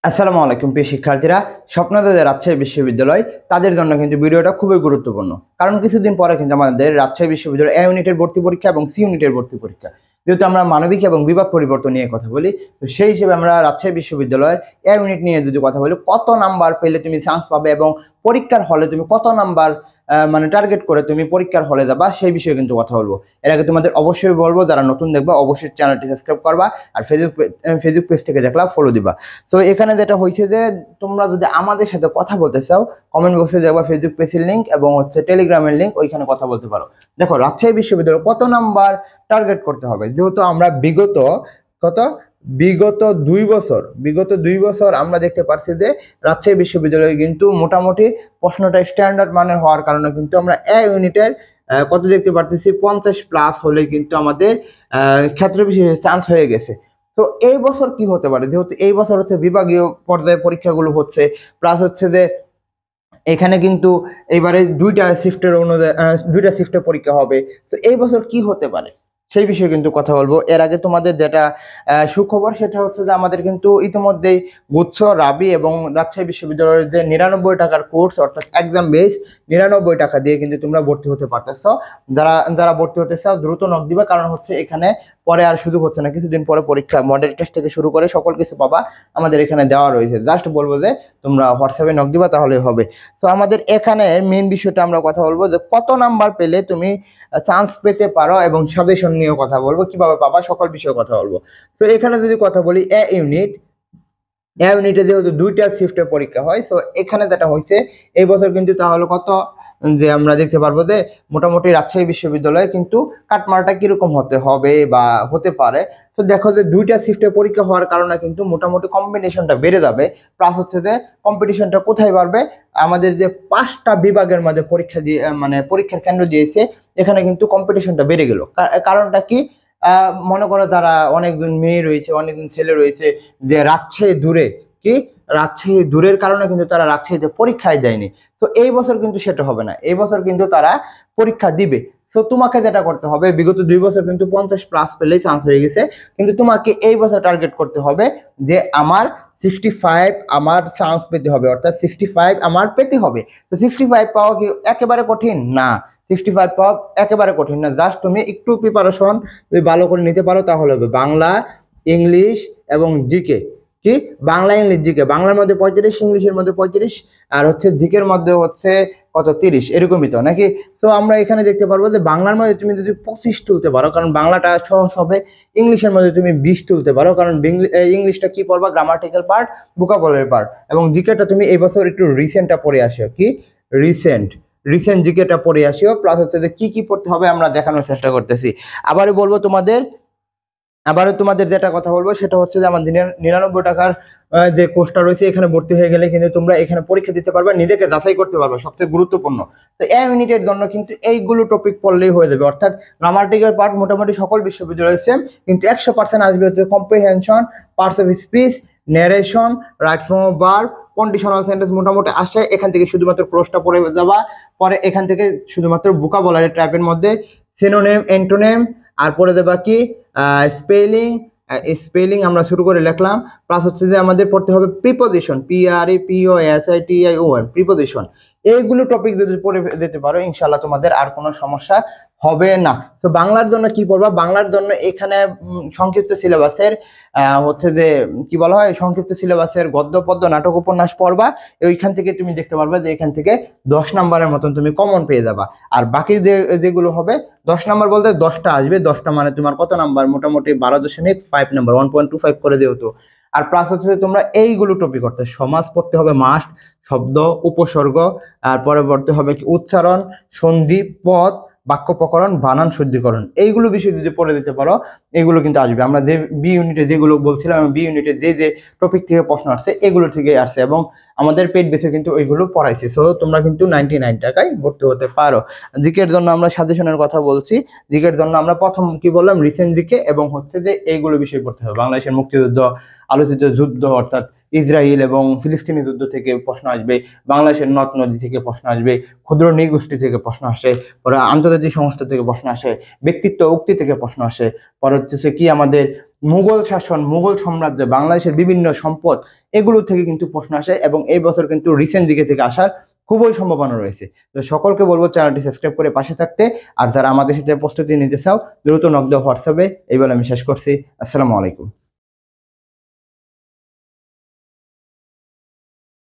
আসসালামু আলাইকুম প্রিয় শিক্ষার্থীরা। স্বপ্নদাতা রাজশাহী বিশ্ববিদ্যালয় তাদের জন্য কিন্তু ভিডিওটা খুবই গুরুত্বপূর্ণ, কারণ কিছুদিন পরে কিন্তু আমাদের রাজশাহী বিশ্ববিদ্যালয় এ ইউনিটের ভর্তি পরীক্ষা এবং সি ইউনিটের ভর্তি পরীক্ষা। যেহেতু আমরা মানবিক এবং বিভাগ পরিবর্তন নিয়ে কথা বলি, তো সেই হিসেবে আমরা রাজশাহী বিশ্ববিদ্যালয়ের এ ইউনিট নিয়ে যদি কথা বলি, কত নাম্বার পেলে তুমি চান্স পাবে এবং পরীক্ষার হলে তুমি কত নাম্বার মানে টার্গেট করে তুমি পরীক্ষার হলে যাবা, সেই বিষয়ে কিন্তু কথা বলবো। এর আগে তোমাদের অবশ্যই বলবো, যারা নতুন দেখবা অবশ্যই চ্যানেলটি সাবস্ক্রাইব করবা, আর ফেসবুক পেজ থেকে দেখলা ফলো দিবা। তো এখানে যেটা হয়েছে যে তোমরা যদি আমাদের সাথে কথা বলতে চাও, কমেন্ট বক্সে যাবা, ফেসবুক পেজের লিঙ্ক এবং টেলিগ্রামের লিঙ্ক, ওইখানে কথা বলতে পারো। দেখো রাজশাহী বিশ্ববিদ্যালয় কত নাম্বার টার্গেট করতে হবে, যেহেতু আমরা বিগত 2 বছর আমরা দেখতে পাচ্ছি যে রাজশাহী বিশ্ববিদ্যালয়ে কিন্তু মোটামুটি প্রশ্নটা স্ট্যান্ডার্ড মানের হওয়ার কারণে কিন্তু আমরা এ ইউনিটের কত দেখতে পারতেছি 50+ হলে কিন্তু আমাদের ক্ষেত্র বিশেষে চান্স হয়ে গেছে। তো এই বছর কি হতে পারে, যেহেতু এই বছর হচ্ছে বিভাগীয় পর্যায়ে পরীক্ষাগুলো হচ্ছে, প্লাস হচ্ছে যে এখানে কিন্তু এবারে দুইটা শিফটে পরীক্ষা হবে। তো এই বছর কি হতে পারে সেই বিষয়ে কিন্তু কথা বলবো। এর আগে তোমাদের যেটা সুখবর, সেটা হচ্ছে যে আমাদের কিন্তু ইতিমধ্যেই গুচ্ছ, রাবি এবং রাজশাহী বিশ্ববিদ্যালয়ের যে 99 টাকার কোর্স, অর্থাৎ এক্সাম বেস 99 টাকা দিয়ে কিন্তু তোমরা ভর্তি হতে পারতেছ। যারা যারা ভর্তি হতে চাও দ্রুত নক দিবা, কারণ হচ্ছে এখানে পরে আর শুধু হচ্ছে না, কিছুদিন পরে পরীক্ষা, মডেল টেস্ট থেকে শুরু করে সকল কিছু পাবা আমাদের এখানে দেওয়া রয়েছে। জাস্ট বলবো যে তোমরা হোয়াটসঅ্যাপে নক দিবা, তাহলে হবে। তো আমাদের এখানে মেইন বিষয়টা আমরা কথা বলবো যে কত নাম্বার পেলে তুমি চান্স পেতে পারো, এবং সাজেশন নিয়ে কথা বলবো, কিভাবে পাবা সকল বিষয়ে কথা বলবো। তো এখানে যদি কথা বলি এ ইউনিটে যেহেতু দুইটা শিফটে পরীক্ষা হয়, তো এখানে যেটা হয়েছে এই বছর কিন্তু তাহলে কত যে আমরা দেখতে পারবো যে মোটামুটি রাজশাহী বিশ্ববিদ্যালয়ে কিন্তু কাটমারটা কিরকম হতে হবে বা হতে পারে। তো দেখো যে দুইটা শিফটে পরীক্ষা হওয়ার কারণে কিন্তু মোটামুটি কম্বিনেশনটা বেড়ে যাবে, প্লাস হচ্ছে যে কম্পিটিশনটা কোথায় বাড়বে, আমাদের যে 5টা বিভাগের মধ্যে পরীক্ষা দিয়ে মানে পরীক্ষার কেন্দ্র দিয়েছে, এখানে কিন্তু কম্পিটিশনটা বেড়ে গেল। কারণটা কি, মনে করো যারা অনেকজন মেয়ে রয়েছে, অনেকজন ছেলে রয়েছে, যে রাজশাহী দূরের কারণে কিন্তু তারা রাজশাহীতে পরীক্ষায় দেয়নি। তো এই বছর কিন্তু সেটা হবে না, এই বছর কিন্তু তারা পরীক্ষা দিবে। তো তোমাকে যেটা করতে হবে, বিগত 2 বছর কিন্তু 50+ পেলেই চান্স হয়ে গেছে, কিন্তু তোমাকে এই বছর টার্গেট করতে হবে যে আমার 65 আমার চান্স পেতে হবে, অর্থাৎ 65 আমার পেতে হবে। তো 65 পাওয়া কি একেবারে কঠিন না, 65 পাওয়া একেবারে কঠিন না, জাস্ট তুমি একটু প্রিপারেশন যদি ভালো করে নিতে পারো তাহলে হবে। বাংলা, ইংলিশ এবং জিকে, কি বাংলা ইংলিশ জিকে, বাংলার মধ্যে 35, ইংলিশের মধ্যে 35, আর হচ্ছে জিকের মধ্যে হচ্ছে কত 30, এরকমই তো নাকি? তো আমরা এখানে দেখতে পারবো যে বাংলার মধ্যে তুমি যদি 25 তুলতে পারো, কারণ বাংলাটা সহজ হবে, ইংলিশের মধ্যে তুমি 20 তুলতে পারো, কারণ ইংলিশটা কি পড়বা, গ্রামাটিক্যাল পার্ট, ভোকাবুলারি পার্ট, এবং জিকেটা তুমি এই বছর একটু রিসেন্টটা পড়ে আসিও, কি রিসেন্ট জিকেটা পড়ে আসিও, প্লাস হচ্ছে যে কি কি পড়তে হবে আমরা দেখানোর চেষ্টা করতেছি। আবারও তোমাদের যেটা কথা বলবো সেটা হচ্ছে যে আমাদের 99 টাকার যে কোর্সটা রয়েছে, এখানে ভর্তি হয়ে গেলে কিন্তু তোমরা এখানে পরীক্ষা দিতে পারবে, নিজেকে যাচাই করতে পারবে, সবচেয়ে গুরুত্বপূর্ণ। তো এই ইউনিটের জন্য কিন্তু এইগুলো টপিক পড়লেই হয়ে যাবে, অর্থাৎ গ্রামাটিক্যাল পার্ট মোটামুটি সকল বিশ্ববিদ্যালয়ের সেম, কিন্তু 100% আসবে হচ্ছে comprehension, parts of speech, narration, right form of verb, conditional sentence মোটামুটি আসে, এখান থেকে শুধুমাত্র ক্লোজটা পড়ে যাবা। পরে এখান থেকে শুধুমাত্র ভোকাবুলারি টাইপের মধ্যে সিনোনিম, অ্যান্টোনিম, আর পড়ে দেবা কি স্পেলিং আমরা শুরু করে লিখলাম, প্লাস হচ্ছে যে আমাদের পড়তে হবে প্রিপোজিশন, PREPOSITION, প্রিপোজিশন। এইগুলো টপিক যদি পড়ে দিতে পারো, ইনশাআল্লাহ তোমাদের আর কোনো সমস্যা হবে না। তো বাংলার জন্য কি পড়বা, বাংলার জন্য এখানে সংক্ষিপ্ত সিলেবাসের হচ্ছে যে কি বলা হয়, সংক্ষিপ্ত সিলেবাসের গদ্য পদ্য নাটক উপন্যাস পড়বা। ওইখান থেকে তুমি দেখতে পারবে যে এখান থেকে 10 নম্বরের মতন তুমি কমন পেয়ে যাবা। আর বাকি যেগুলো হবে 10 নাম্বার বলতে 10টা আসবে, 10টা মানে তোমার কত নাম্বার, মোটামুটি 12.5 নাম্বার, 1.25 করে দিও তো। আর প্লাস হচ্ছে তোমরা এইগুলো টপিক করতে, সমাজ পড়তে হবে মাস্ট, শব্দ, উপসর্গ, আর পরে পড়তে হবে কি উচ্চারণ, সন্ধি, পদ, বাক্য প্রকরণ, বানান, শুদ্ধিকরণ, এইগুলো বিষয় যদি পড়ে দিতে পারো এগুলো কিন্তু আসবে। আমরা যে বি ইউনিটে যেগুলো বলছিলাম, বি ইউনিটে যে টপিক থেকে প্রশ্ন আসছে এগুলো থেকে আসছে, এবং আমাদের পেড বেসে কিন্তু ওইগুলো পড়াইছে। সো তোমরা কিন্তু 99 টাকায় ভর্তি হতে পারো। জিকের জন্য আমরা সাজেশনের কথা বলছি, জিকের জন্য আমরা প্রথম কি বললাম, রিসেন্ট জিকে, এবং হচ্ছে যে এইগুলো বিষয় পড়তে হবে। বাংলাদেশের মুক্তিযুদ্ধ, আলোচিত যুদ্ধ অর্থাৎ ইসরায়েল এবং ফিলিস্তিনি যুদ্ধ থেকে প্রশ্ন আসবে, বাংলাদেশের নদ নদী থেকে প্রশ্ন আসবে, ক্ষুদ্র নৃগোষ্ঠী থেকে প্রশ্ন আসে, পরে আন্তর্জাতিক সংস্থা থেকে প্রশ্ন আসে, ব্যক্তিত্ব উক্তি থেকে প্রশ্ন আসে, পরে হচ্ছে কি আমাদের মুঘল শাসন, মুঘল সাম্রাজ্য, বাংলাদেশের বিভিন্ন সম্পদ, এগুলো থেকে কিন্তু প্রশ্ন আসে এবং এই বছর কিন্তু রিসেন্ট দিকে থেকে আসার খুবই সম্ভাবনা রয়েছে। তো সকলকে বলবো চ্যানেলটি সাবস্ক্রাইব করে পাশে থাকতে, আর যারা আমাদের সাথে প্রস্তুতি নিতে চাও দ্রুত নক দাও হোয়াটসঅ্যাপে। এই বলে আমি শেষ করছি। আসসালামু আলাইকুম।